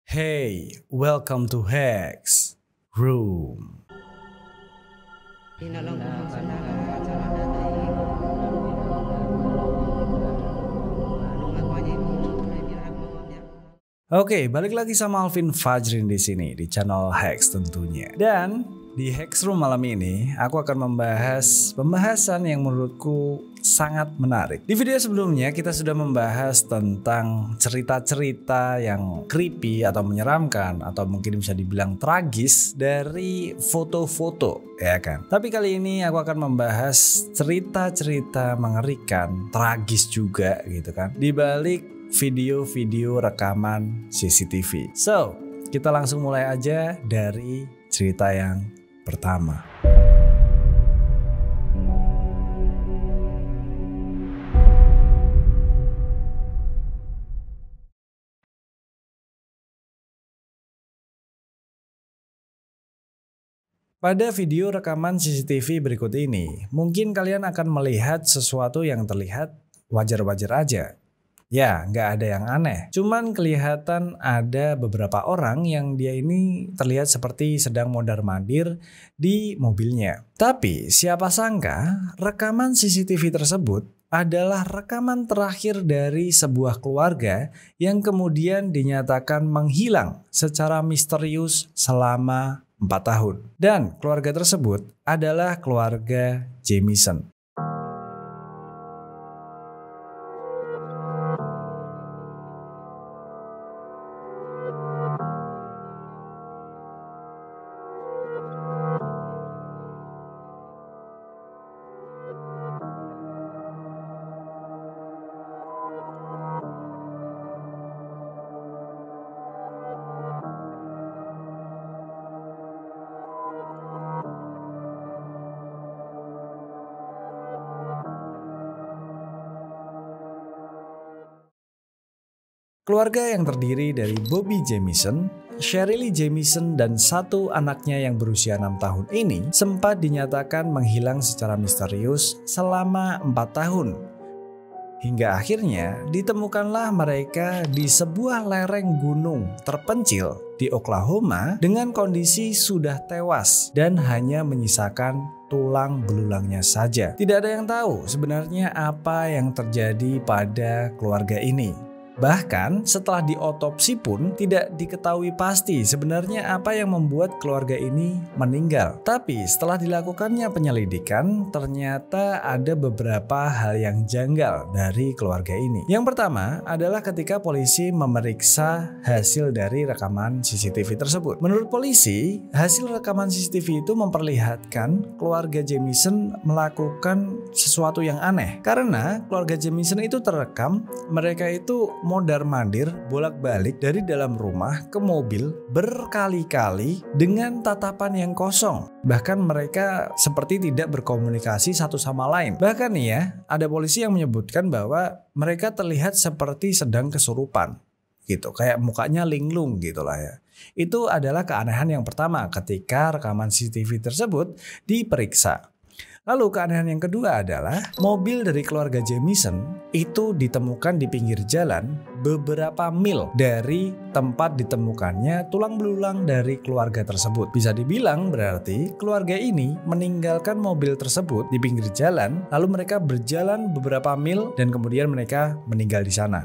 Hey, welcome to Hex Room. Oke, balik lagi sama Alvin Fajrin di sini di channel Hex tentunya. Dan di Hex Room malam ini aku akan membahas pembahasan yang menurutku sangat menarik. Di video sebelumnya kita sudah membahas tentang cerita-cerita yang creepy atau menyeramkan atau mungkin bisa dibilang tragis dari foto-foto, ya kan? Tapi kali ini aku akan membahas cerita-cerita mengerikan, tragis juga gitu kan. Di balik video-video rekaman CCTV. So, kita langsung mulai aja dari cerita yang pertama. Pada video rekaman CCTV berikut ini, mungkin kalian akan melihat sesuatu yang terlihat wajar-wajar aja. Ya, nggak ada yang aneh. Cuman kelihatan ada beberapa orang yang dia ini terlihat seperti sedang mondar-mandir di mobilnya. Tapi siapa sangka rekaman CCTV tersebut adalah rekaman terakhir dari sebuah keluarga yang kemudian dinyatakan menghilang secara misterius selama 4 tahun. Dan keluarga tersebut adalah keluarga Jamison. Keluarga yang terdiri dari Bobby Jamison, Shirley Jamison, dan satu anaknya yang berusia 6 tahun ini sempat dinyatakan menghilang secara misterius selama 4 tahun. Hingga akhirnya ditemukanlah mereka di sebuah lereng gunung terpencil di Oklahoma dengan kondisi sudah tewas dan hanya menyisakan tulang belulangnya saja. Tidak ada yang tahu sebenarnya apa yang terjadi pada keluarga ini. Bahkan setelah diotopsi pun tidak diketahui pasti sebenarnya apa yang membuat keluarga ini meninggal. Tapi setelah dilakukannya penyelidikan, ternyata ada beberapa hal yang janggal dari keluarga ini. Yang pertama adalah ketika polisi memeriksa hasil dari rekaman CCTV tersebut. Menurut polisi, hasil rekaman CCTV itu memperlihatkan keluarga Jamison melakukan sesuatu yang aneh. Karena keluarga Jamison itu terekam mereka itu mondar-mandir bolak-balik dari dalam rumah ke mobil berkali-kali dengan tatapan yang kosong. Bahkan mereka seperti tidak berkomunikasi satu sama lain. Bahkan nih ya, ada polisi yang menyebutkan bahwa mereka terlihat seperti sedang kesurupan gitu, kayak mukanya linglung gitu lah ya. Itu adalah keanehan yang pertama ketika rekaman CCTV tersebut diperiksa. Lalu keanehan yang kedua adalah mobil dari keluarga Jamison itu ditemukan di pinggir jalan beberapa mil dari tempat ditemukannya tulang belulang dari keluarga tersebut. Bisa dibilang berarti keluarga ini meninggalkan mobil tersebut di pinggir jalan, lalu mereka berjalan beberapa mil dan kemudian mereka meninggal di sana.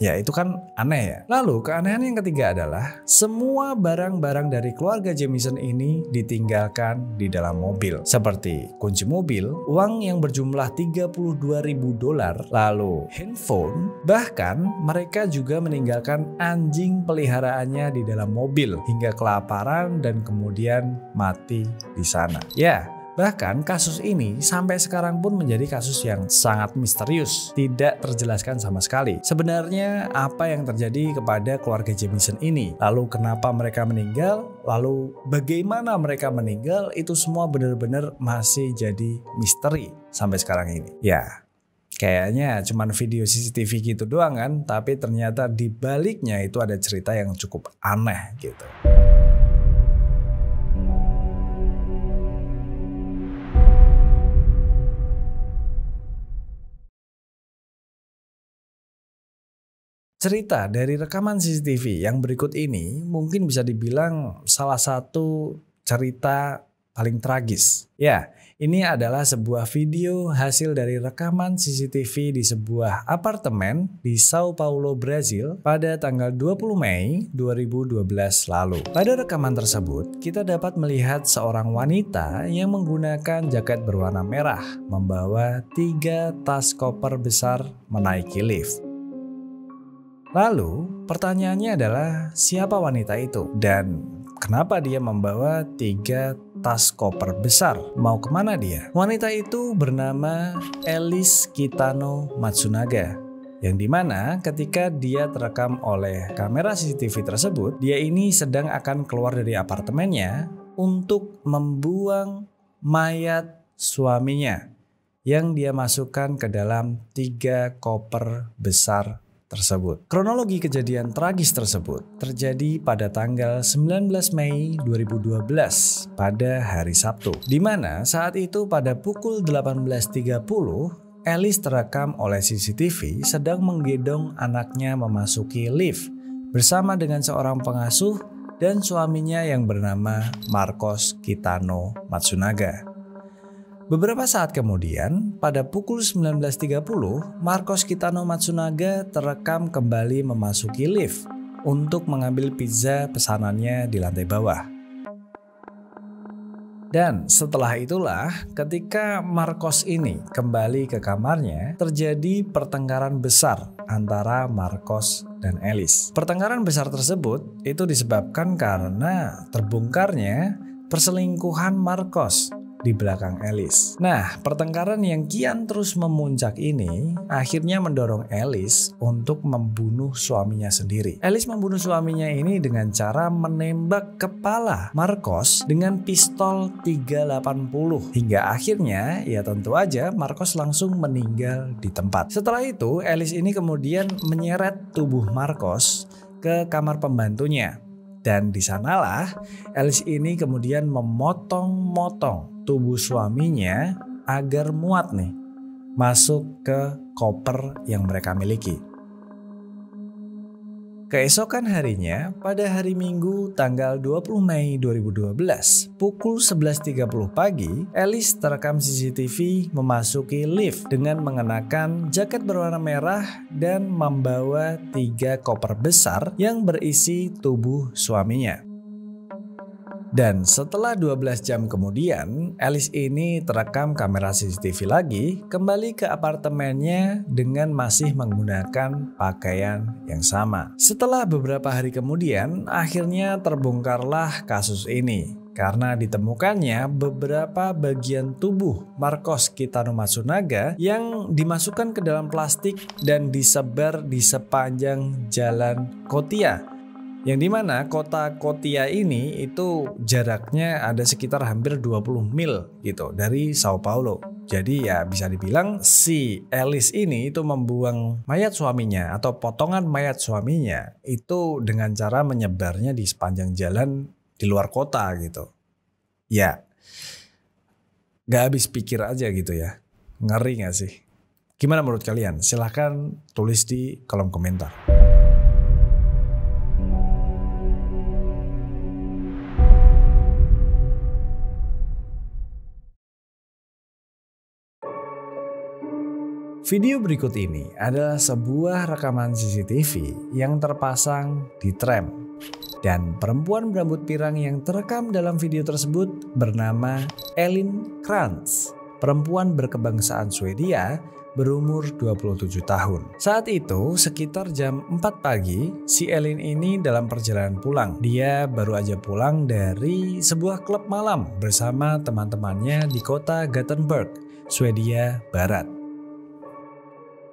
Ya itu kan aneh ya. Lalu keanehan yang ketiga adalah semua barang-barang dari keluarga Jamison ini ditinggalkan di dalam mobil. Seperti kunci mobil, uang yang berjumlah $32.000, lalu handphone. Bahkan mereka juga meninggalkan anjing peliharaannya di dalam mobil hingga kelaparan dan kemudian mati di sana. Ya. Bahkan kasus ini sampai sekarang pun menjadi kasus yang sangat misterius, tidak terjelaskan sama sekali. Sebenarnya apa yang terjadi kepada keluarga Jamison ini? Lalu kenapa mereka meninggal? Lalu bagaimana mereka meninggal? Itu semua benar-benar masih jadi misteri sampai sekarang ini. Ya, kayaknya cuman video CCTV gitu doang kan, tapi ternyata di baliknya itu ada cerita yang cukup aneh gitu. Cerita dari rekaman CCTV yang berikut ini mungkin bisa dibilang salah satu cerita paling tragis. Ya, ini adalah sebuah video hasil dari rekaman CCTV di sebuah apartemen di Sao Paulo, Brazil pada tanggal 20 Mei 2012 lalu. Pada rekaman tersebut, kita dapat melihat seorang wanita yang menggunakan jaket berwarna merah membawa 3 tas koper besar menaiki lift. Lalu, pertanyaannya adalah siapa wanita itu dan kenapa dia membawa 3 tas koper besar? Mau kemana dia? Wanita itu bernama Alice Kitano Matsunaga. Yang dimana ketika dia terekam oleh kamera CCTV tersebut, dia ini sedang akan keluar dari apartemennya untuk membuang mayat suaminya yang dia masukkan ke dalam 3 koper besar tersebut. Kronologi kejadian tragis tersebut terjadi pada tanggal 19 Mei 2012 pada hari Sabtu, di mana saat itu pada pukul 18.30 Alice terekam oleh CCTV sedang menggendong anaknya memasuki lift bersama dengan seorang pengasuh dan suaminya yang bernama Marcos Kitano Matsunaga. Beberapa saat kemudian, pada pukul 19.30, Marcos Kitano Matsunaga terekam kembali memasuki lift untuk mengambil pizza pesanannya di lantai bawah. Dan setelah itulah, ketika Marcos ini kembali ke kamarnya, terjadi pertengkaran besar antara Marcos dan Alice. Pertengkaran besar tersebut itu disebabkan karena terbongkarnya perselingkuhan Marcos di belakang Alice. Nah, pertengkaran yang kian terus memuncak ini akhirnya mendorong Alice untuk membunuh suaminya sendiri. Alice membunuh suaminya ini dengan cara menembak kepala Marcos dengan pistol 380 hingga akhirnya ya tentu aja Marcos langsung meninggal di tempat. Setelah itu, Alice ini kemudian menyeret tubuh Marcos ke kamar pembantunya. Dan di sanalah Alice ini kemudian memotong-motong tubuh suaminya agar muat nih masuk ke koper yang mereka miliki. Keesokan harinya, pada hari Minggu tanggal 20 Mei 2012, pukul 11.30 pagi, Alice terekam CCTV memasuki lift dengan mengenakan jaket berwarna merah dan membawa 3 koper besar yang berisi tubuh suaminya. Dan setelah 12 jam kemudian, Alice ini terekam kamera CCTV lagi kembali ke apartemennya dengan masih menggunakan pakaian yang sama. Setelah beberapa hari kemudian, akhirnya terbongkarlah kasus ini karena ditemukannya beberapa bagian tubuh Marcos Kitano Matsunaga yang dimasukkan ke dalam plastik dan disebar di sepanjang jalan Kotia. Yang dimana kota Kotia ini itu jaraknya ada sekitar hampir 20 mil gitu dari Sao Paulo. Jadi ya bisa dibilang si Alice ini itu membuang mayat suaminya atau potongan mayat suaminya itu dengan cara menyebarnya di sepanjang jalan di luar kota gitu. Ya gak habis pikir aja gitu ya. Ngeri gak sih? Gimana menurut kalian? Silahkan tulis di kolom komentar. Video berikut ini adalah sebuah rekaman CCTV yang terpasang di tram. Dan perempuan berambut pirang yang terekam dalam video tersebut bernama Elin Krantz, perempuan berkebangsaan Swedia berumur 27 tahun. Saat itu sekitar jam 4 pagi, si Elin ini dalam perjalanan pulang. Dia baru aja pulang dari sebuah klub malam bersama teman-temannya di kota Gothenburg, Swedia Barat.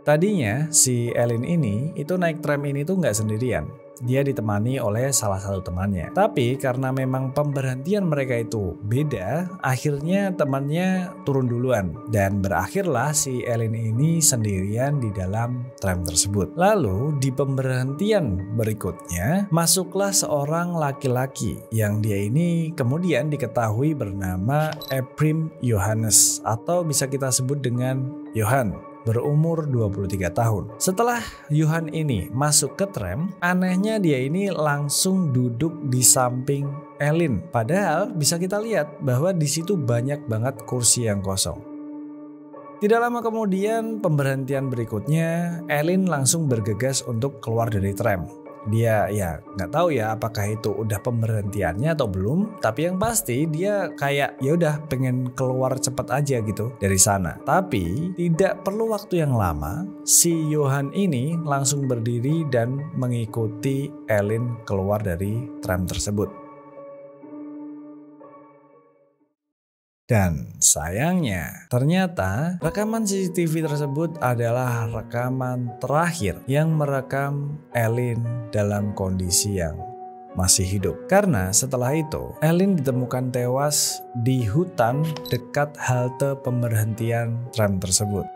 Tadinya si Elin ini itu naik tram ini tuh nggak sendirian. Dia ditemani oleh salah satu temannya. Tapi karena memang pemberhentian mereka itu beda, akhirnya temannya turun duluan. Dan berakhirlah si Elin ini sendirian di dalam tram tersebut. Lalu di pemberhentian berikutnya, masuklah seorang laki-laki yang dia ini kemudian diketahui bernama Eprim Johannes atau bisa kita sebut dengan Johan. berumur 23 tahun. Setelah Johan ini masuk ke tram, anehnya dia ini langsung duduk di samping Elin. Padahal bisa kita lihat bahwa di situ banyak banget kursi yang kosong. Tidak lama kemudian pemberhentian berikutnya, Elin langsung bergegas untuk keluar dari tram. Dia ya nggak tahu ya apakah itu udah pemberhentiannya atau belum, tapi yang pasti dia kayak ya udah pengen keluar cepat aja gitu dari sana. Tapi tidak perlu waktu yang lama, si Johan ini langsung berdiri dan mengikuti Elin keluar dari tram tersebut. Dan sayangnya, ternyata rekaman CCTV tersebut adalah rekaman terakhir yang merekam Elin dalam kondisi yang masih hidup. Karena setelah itu, Elin ditemukan tewas di hutan dekat halte pemberhentian tram tersebut.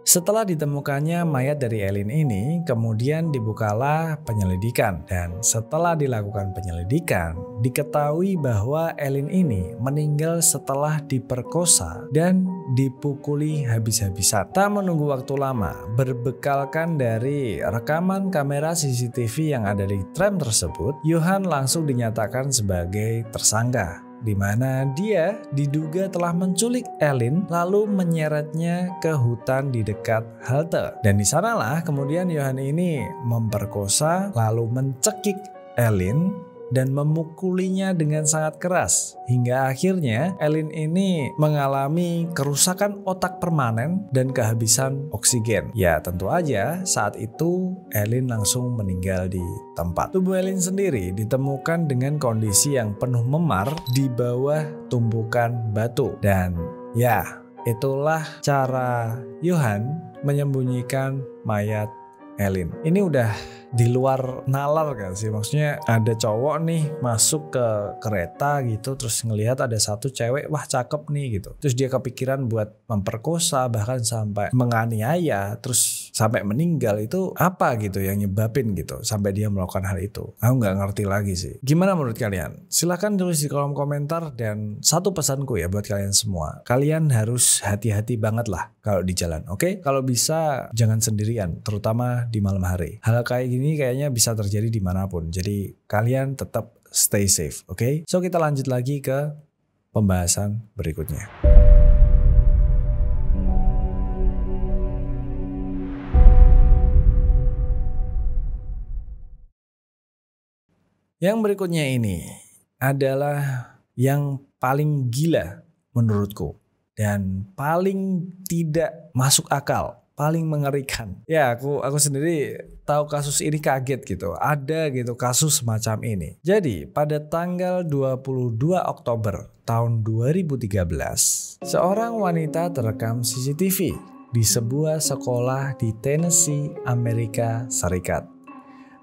Setelah ditemukannya mayat dari Elin ini, kemudian dibukalah penyelidikan. Dan setelah dilakukan penyelidikan, diketahui bahwa Elin ini meninggal setelah diperkosa dan dipukuli habis-habisan. Tak menunggu waktu lama, berbekalkan dari rekaman kamera CCTV yang ada di tram tersebut, Johan langsung dinyatakan sebagai tersangka, di mana dia diduga telah menculik Elin lalu menyeretnya ke hutan di dekat halte. Dan di sanalah kemudian Johan ini memperkosa lalu mencekik Elin dan memukulinya dengan sangat keras. Hingga akhirnya Elin ini mengalami kerusakan otak permanen dan kehabisan oksigen. Ya tentu aja saat itu Elin langsung meninggal di tempat. Tubuh Elin sendiri ditemukan dengan kondisi yang penuh memar di bawah tumpukan batu. Dan ya itulah cara Johan menyembunyikan mayat Elin. Ini udah di luar nalar kan sih, maksudnya ada cowok nih masuk ke kereta gitu terus ngelihat ada satu cewek, wah cakep nih gitu, terus dia kepikiran buat memperkosa bahkan sampai menganiaya terus sampai meninggal. Itu apa gitu yang nyebabin gitu sampai dia melakukan hal itu? Aku nggak ngerti lagi sih. Gimana menurut kalian? Silahkan tulis di kolom komentar. Dan satu pesanku ya buat kalian semua, kalian harus hati-hati banget lah kalau di jalan, oke? Kalau bisa jangan sendirian, terutama di malam hari. Hal kayak gini kayaknya bisa terjadi dimanapun. Jadi kalian tetap stay safe, oke? So kita lanjut lagi ke pembahasan berikutnya. Yang berikutnya ini adalah yang paling gila menurutku dan paling tidak masuk akal, paling mengerikan. Ya aku sendiri tahu kasus ini kaget gitu. Ada gitu kasus semacam ini. Jadi pada tanggal 22 Oktober tahun 2013, seorang wanita terekam CCTV di sebuah sekolah di Tennessee, Amerika Serikat.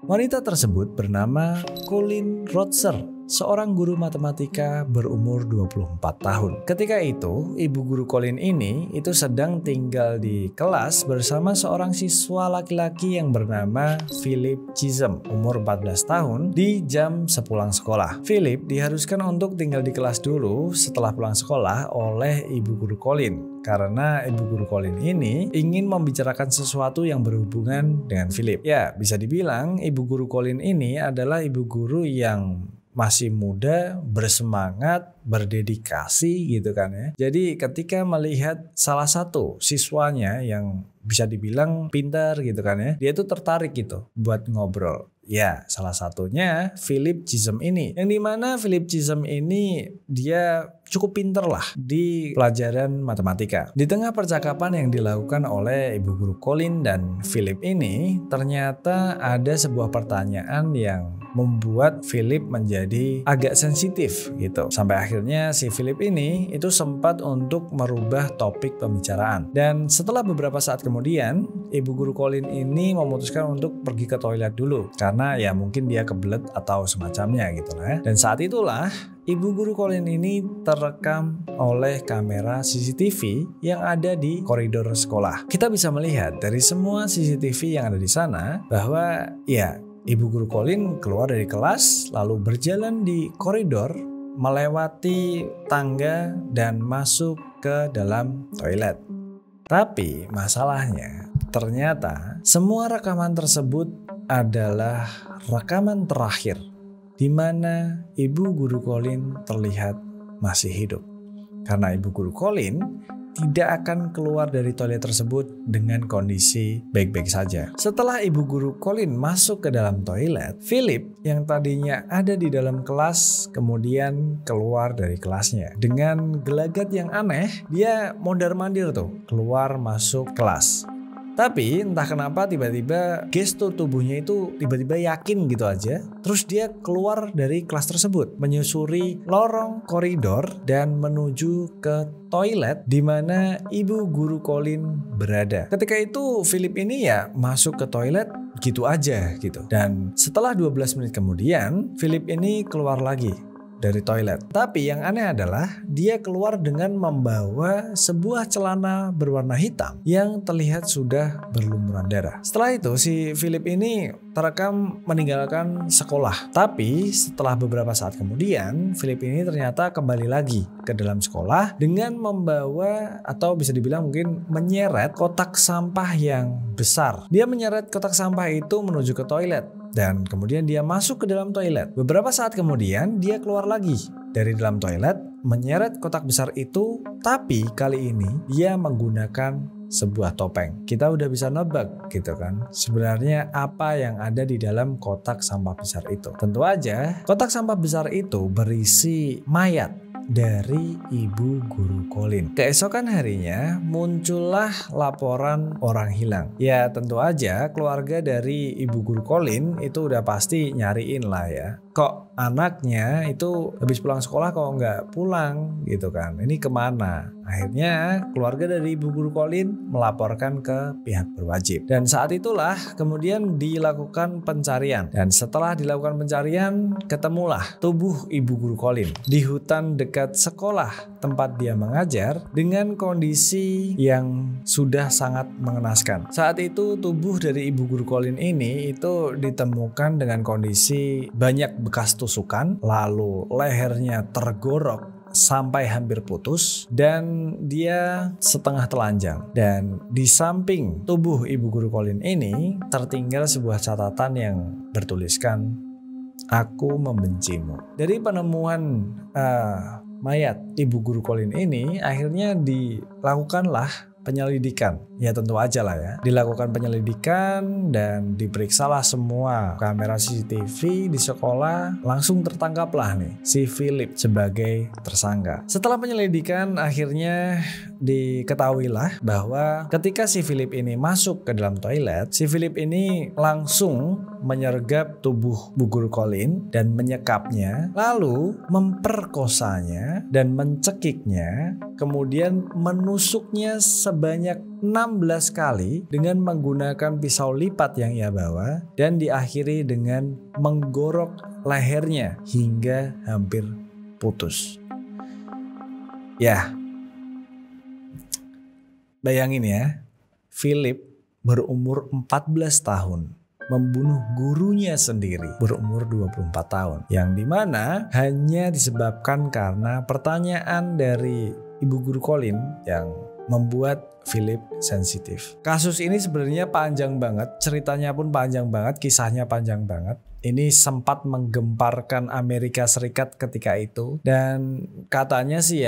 Wanita tersebut bernama Colleen Rotzer, seorang guru matematika berumur 24 tahun. Ketika itu, ibu guru Colleen ini itu sedang tinggal di kelas bersama seorang siswa laki-laki yang bernama Philip Chisholm, umur 14 tahun, di jam sepulang sekolah. Philip diharuskan untuk tinggal di kelas dulu setelah pulang sekolah oleh ibu guru Colleen. Karena ibu guru Colleen ini ingin membicarakan sesuatu yang berhubungan dengan Philip. Ya, bisa dibilang ibu guru Colleen ini adalah ibu guru yang masih muda, bersemangat, berdedikasi gitu kan ya. Jadi ketika melihat salah satu siswanya yang bisa dibilang pintar gitu kan ya, dia tuh tertarik gitu buat ngobrol. Ya, salah satunya Philip Chisholm ini. Yang dimana Philip Chisholm ini dia cukup pintar lah di pelajaran matematika. Di tengah percakapan yang dilakukan oleh ibu guru Colleen dan Philip ini, ternyata ada sebuah pertanyaan yang membuat Philip menjadi agak sensitif gitu. Sampai akhirnya si Philip ini itu sempat untuk merubah topik pembicaraan. Dan setelah beberapa saat kemudian, ibu guru Colleen ini memutuskan untuk pergi ke toilet dulu. Karena ya mungkin dia kebelet atau semacamnya gitu lah ya. Dan saat itulah ibu guru Colleen ini terekam oleh kamera CCTV yang ada di koridor sekolah. Kita bisa melihat dari semua CCTV yang ada di sana bahwa ya ibu guru Colleen keluar dari kelas lalu berjalan di koridor, melewati tangga dan masuk ke dalam toilet. Tapi masalahnya ternyata semua rekaman tersebut adalah rekaman terakhir di mana ibu guru Colin terlihat masih hidup. Karena ibu guru Colin tidak akan keluar dari toilet tersebut dengan kondisi baik-baik saja. Setelah ibu guru Colin masuk ke dalam toilet, Philip yang tadinya ada di dalam kelas kemudian keluar dari kelasnya. Dengan gelagat yang aneh, dia mondar-mandir tuh keluar masuk kelas. Tapi entah kenapa tiba-tiba gestur tubuhnya itu tiba-tiba yakin gitu aja. Terus dia keluar dari kelas tersebut, menyusuri lorong koridor dan menuju ke toilet di mana ibu guru Colin berada. Ketika itu Philip ini ya masuk ke toilet gitu aja gitu. Dan setelah 12 menit kemudian Philip ini keluar lagi dari toilet. Tapi yang aneh adalah dia keluar dengan membawa sebuah celana berwarna hitam yang terlihat sudah berlumuran darah. Setelah itu si Philip ini terekam meninggalkan sekolah. Tapi setelah beberapa saat kemudian Philip ini ternyata kembali lagi ke dalam sekolah dengan membawa atau bisa dibilang mungkin menyeret kotak sampah yang besar. Dia menyeret kotak sampah itu menuju ke toilet. Dan kemudian dia masuk ke dalam toilet. Beberapa saat kemudian dia keluar lagi dari dalam toilet, menyeret kotak besar itu, tapi kali ini dia menggunakan sebuah topeng. Kita udah bisa nebak gitu kan, sebenarnya apa yang ada di dalam kotak sampah besar itu. Tentu aja kotak sampah besar itu berisi mayat dari ibu guru Colin. Keesokan harinya muncullah laporan orang hilang. Ya tentu aja keluarga dari ibu guru Colin itu udah pasti nyariin lah ya. Kok anaknya itu habis pulang sekolah kok nggak pulang gitu kan. Ini kemana? Akhirnya keluarga dari ibu guru Colin melaporkan ke pihak berwajib. Dan saat itulah kemudian dilakukan pencarian. Dan setelah dilakukan pencarian ketemulah tubuh ibu guru Colin di hutan dekat sekolah tempat dia mengajar dengan kondisi yang sudah sangat mengenaskan. Saat itu tubuh dari ibu guru Colin ini itu ditemukan dengan kondisi banyak bekas tusukan, lalu lehernya tergorok sampai hampir putus dan dia setengah telanjang. Dan di samping tubuh ibu guru Colin ini tertinggal sebuah catatan yang bertuliskan, "Aku membencimu." Dari penemuan mayat ibu guru Colin ini akhirnya dilakukanlah penyelidikan. Ya tentu aja lah ya. Dilakukan penyelidikan dan diperiksalah semua kamera CCTV di sekolah. Langsung tertangkaplah nih si Philip sebagai tersangka. Setelah penyelidikan akhirnya diketahuilah bahwa ketika si Philip ini masuk ke dalam toilet, si Philip ini langsung menyergap tubuh Bu Guru Colin dan menyekapnya, lalu memperkosanya dan mencekiknya, kemudian menusuknya sebanyak 16 kali dengan menggunakan pisau lipat yang ia bawa dan diakhiri dengan menggorok lehernya hingga hampir putus. Ya, bayangin ya, Philip berumur 14 tahun membunuh gurunya sendiri berumur 24 tahun. Yang dimana hanya disebabkan karena pertanyaan dari ibu guru Colin yang membuat Philip sensitif. Kasus ini sebenarnya panjang banget, ceritanya pun panjang banget, kisahnya panjang banget. Ini sempat menggemparkan Amerika Serikat ketika itu. Dan katanya si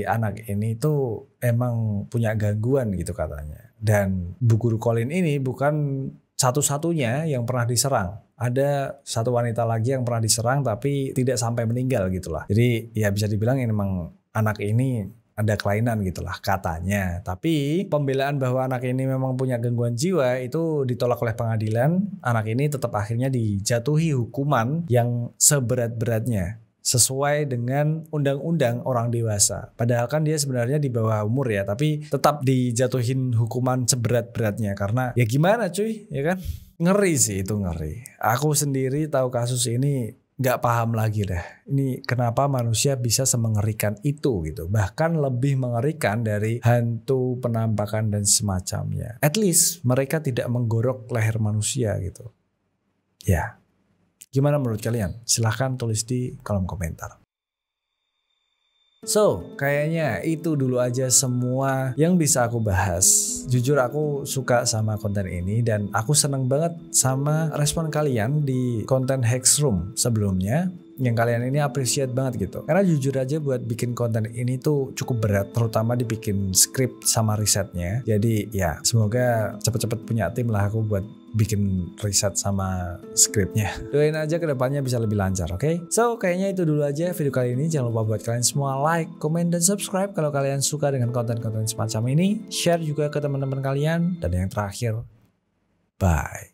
anak ini tuh emang punya gangguan gitu katanya. Dan Bu Guru Colin ini bukan satu-satunya yang pernah diserang. Ada satu wanita lagi yang pernah diserang tapi tidak sampai meninggal gitulah. Jadi ya bisa dibilang ini memang anak ini ada kelainan gitulah katanya. Tapi pembelaan bahwa anak ini memang punya gangguan jiwa itu ditolak oleh pengadilan. Anak ini tetap akhirnya dijatuhi hukuman yang seberat-beratnya sesuai dengan undang-undang orang dewasa. Padahal kan dia sebenarnya di bawah umur ya, tapi tetap dijatuhin hukuman seberat-beratnya karena ya gimana cuy, ya kan? Ngeri sih itu, ngeri. Aku sendiri tahu kasus ini gak paham lagi dah. Ini kenapa manusia bisa semengerikan itu gitu. Bahkan lebih mengerikan dari hantu, penampakan dan semacamnya. At least mereka tidak menggorok leher manusia gitu. Ya. Gimana menurut kalian? Silahkan tulis di kolom komentar. So, kayaknya itu dulu aja semua yang bisa aku bahas. Jujur aku suka sama konten ini dan aku seneng banget sama respon kalian di konten Hex Room sebelumnya. Yang kalian ini appreciate banget gitu. Karena jujur aja buat bikin konten ini tuh cukup berat, terutama dibikin skrip sama risetnya. Jadi ya semoga cepet-cepet punya tim lah aku buat bikin riset sama skripnya. Doain aja kedepannya bisa lebih lancar, oke? So, kayaknya itu dulu aja video kali ini. Jangan lupa buat kalian semua like, komen, dan subscribe kalau kalian suka dengan konten-konten semacam ini. Share juga ke teman-teman kalian. Dan yang terakhir, bye.